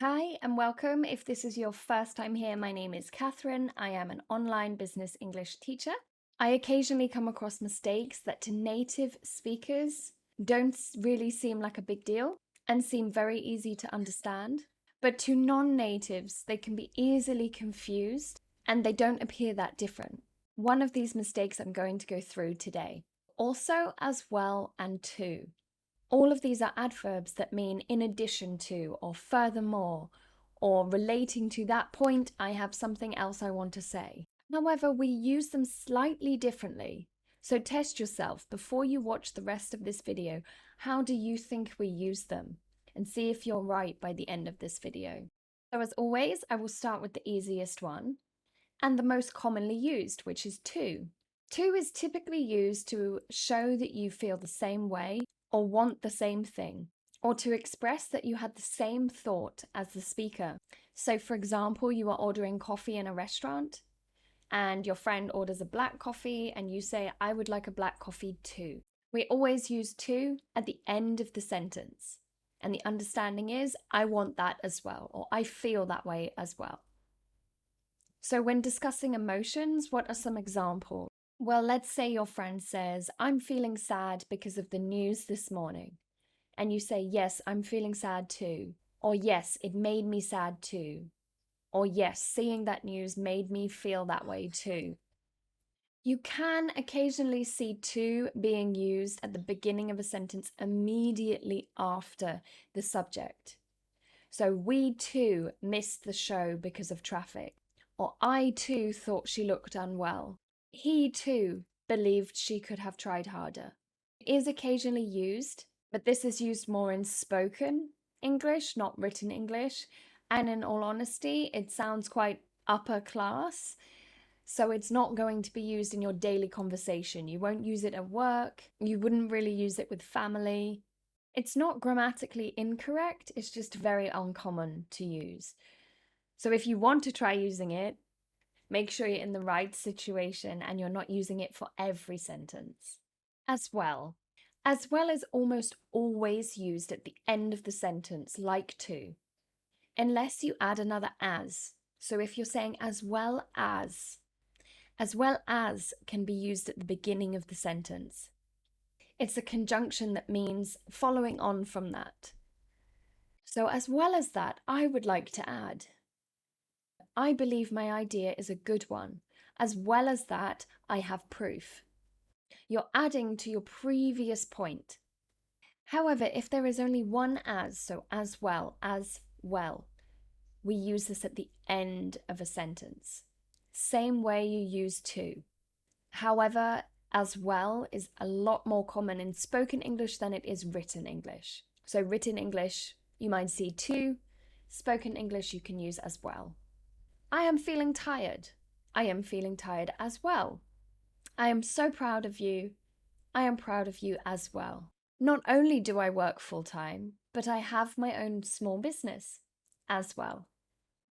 Hi and welcome. If this is your first time here, my name is Catherine. I am an online business English teacher. I occasionally come across mistakes that to native speakers don't really seem like a big deal and seem very easy to understand. But to non-natives, they can be easily confused and they don't appear that different. One of these mistakes I'm going to go through today. Also, as well, and to. All of these are adverbs that mean in addition to, or furthermore, or relating to that point, I have something else I want to say. However, we use them slightly differently. So test yourself before you watch the rest of this video. How do you think we use them? And see if you're right by the end of this video. So as always, I will start with the easiest one and the most commonly used, which is to. To is typically used to show that you feel the same way or want the same thing, or to express that you had the same thought as the speaker. So for example, you are ordering coffee in a restaurant and your friend orders a black coffee and you say, I would like a black coffee too. We always use to at the end of the sentence. And the understanding is, I want that as well, or I feel that way as well. So when discussing emotions, what are some examples? Well, let's say your friend says, I'm feeling sad because of the news this morning. And you say, yes, I'm feeling sad too. Or yes, it made me sad too. Or yes, seeing that news made me feel that way too. You can occasionally see to being used at the beginning of a sentence immediately after the subject. So we too missed the show because of traffic. Or I too thought she looked unwell. He too believed she could have tried harder. It is occasionally used, but this is used more in spoken English, not written English. And in all honesty, it sounds quite upper class. So it's not going to be used in your daily conversation. You won't use it at work. You wouldn't really use it with family. It's not grammatically incorrect, it's just very uncommon to use. So if you want to try using it, make sure you're in the right situation and you're not using it for every sentence. As well. As well is almost always used at the end of the sentence, like to, unless you add another as. So if you're saying as well as can be used at the beginning of the sentence. It's a conjunction that means following on from that. So as well as that, I would like to add, I believe my idea is a good one. As well as that, I have proof. You're adding to your previous point. However, if there is only one as, so as well, we use this at the end of a sentence. Same way you use to. However, as well is a lot more common in spoken English than it is written English. So written English, you might see to. Spoken English, you can use as well. I am feeling tired. I am feeling tired as well. I am so proud of you. I am proud of you as well. Not only do I work full-time, but I have my own small business as well.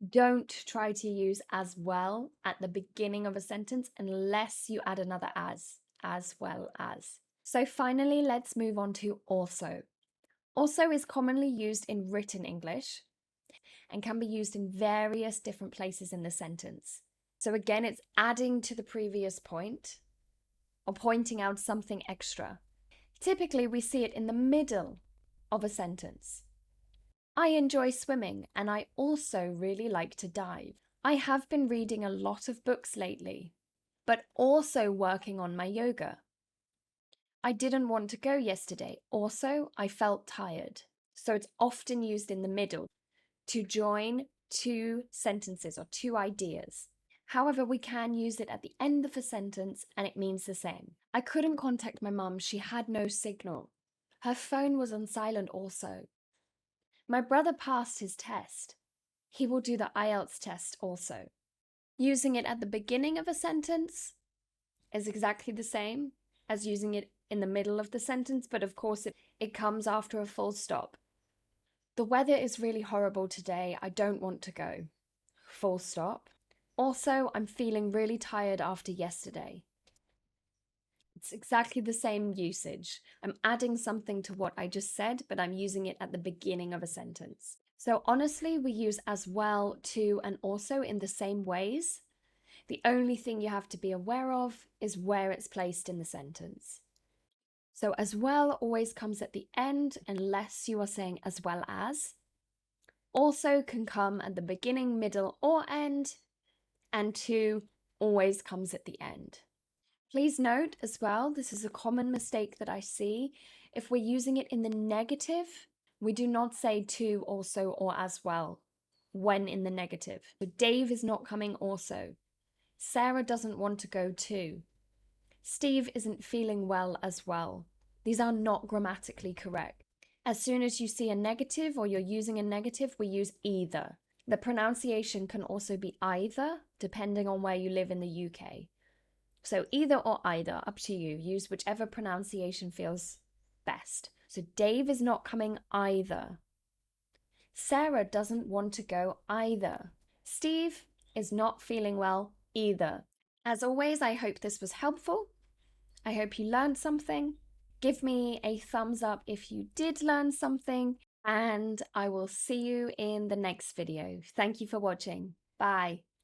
Don't try to use as well at the beginning of a sentence unless you add another as well as. So finally, let's move on to also. Also is commonly used in written English and can be used in various different places in the sentence. So again, it's adding to the previous point or pointing out something extra. Typically, we see it in the middle of a sentence. I enjoy swimming and I also really like to dive. I have been reading a lot of books lately, but also working on my yoga. I didn't want to go yesterday. Also, I felt tired. So it's often used in the middle to join two sentences or two ideas. However, we can use it at the end of a sentence and it means the same. I couldn't contact my mum. She had no signal. Her phone was on silent also. My brother passed his test. He will do the IELTS test also. Using it at the beginning of a sentence is exactly the same as using it in the middle of the sentence, but of course it comes after a full stop. The weather is really horrible today. I don't want to go. Full stop. Also, I'm feeling really tired after yesterday. It's exactly the same usage. I'm adding something to what I just said, but I'm using it at the beginning of a sentence. So honestly, we use as well, to, and also in the same ways. The only thing you have to be aware of is where it's placed in the sentence. So as well always comes at the end unless you are saying as well as. Also can come at the beginning, middle, or end. And to always comes at the end. Please note as well, this is a common mistake that I see. If we're using it in the negative, we do not say to, also, or as well when in the negative. So Dave is not coming also. Sarah doesn't want to go too. Steve isn't feeling well as well. These are not grammatically correct. As soon as you see a negative or you're using a negative, we use either. The pronunciation can also be either, depending on where you live in the UK. So either or either, up to you. Use whichever pronunciation feels best. So Dave is not coming either. Sarah doesn't want to go either. Steve is not feeling well either. As always, I hope this was helpful. I hope you learned something. Give me a thumbs up if you did learn something, and I will see you in the next video. Thank you for watching. Bye.